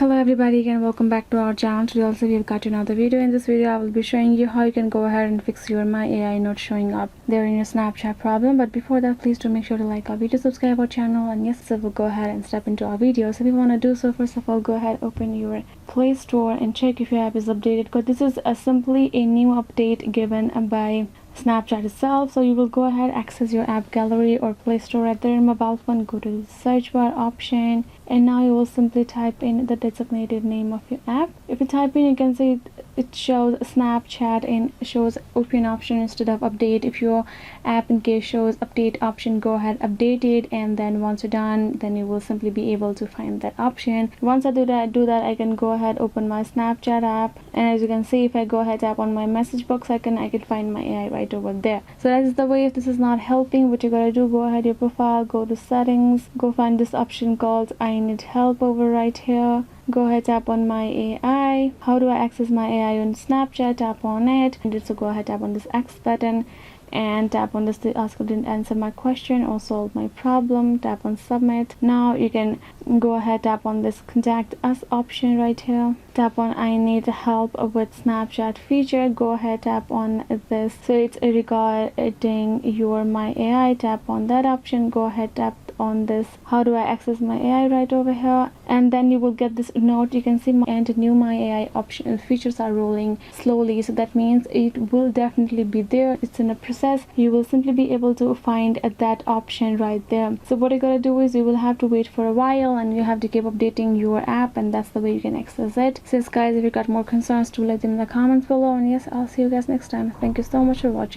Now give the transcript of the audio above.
Hello everybody, again welcome back to our channel. Today also we've got another video. In this video I will be showing you how you can go ahead and fix your My AI not showing up there in your Snapchat problem. But before that, please do make sure to like our video, subscribe our channel, and yes, so we'll go ahead and step into our video. So if you want to do so, first of all, go ahead, open your Play Store and check if your app is updated, because this is simply a new update given by Snapchat itself. So you will go ahead, access your app gallery or Play Store right there in mobile phone, go to the search bar option, and now you will simply type in the designated name of your app. If you type in, you can see it shows Snapchat and shows open option instead of update. If your app in case shows update option, go ahead, update it, and then once you're done, then you will simply be able to find that option. Once I do that, I can go ahead, open my Snapchat app, and as you can see, if I go ahead, tap on my message box, I can find my AI right over there. So that is the way. If this is not helping, what you gotta do, go ahead, your profile, go to settings, go find this option called I need help over right here. Go ahead, tap on My AI. How do I access my AI on Snapchat? Tap on it, and so go ahead, tap on this X button and tap on this to ask if it didn't answer my question or solve my problem. Tap on submit. Now you can go ahead, tap on this contact us option right here, tap on I need help with Snapchat feature. Go ahead, tap on this, so it's regarding your My AI. Tap on that option. Go ahead, tap on this how do I access my AI right over here, and then you will get this note. You can see and new My AI option features are rolling slowly, so that means it will definitely be there. It's in a process. You will simply be able to find that option right there. So what you gotta do is you will have to wait for a while, and you have to keep updating your app, and that's the way you can access it. So yes guys, if you got more concerns, do let them in the comments below, and yes, I'll see you guys next time. Thank you so much for watching.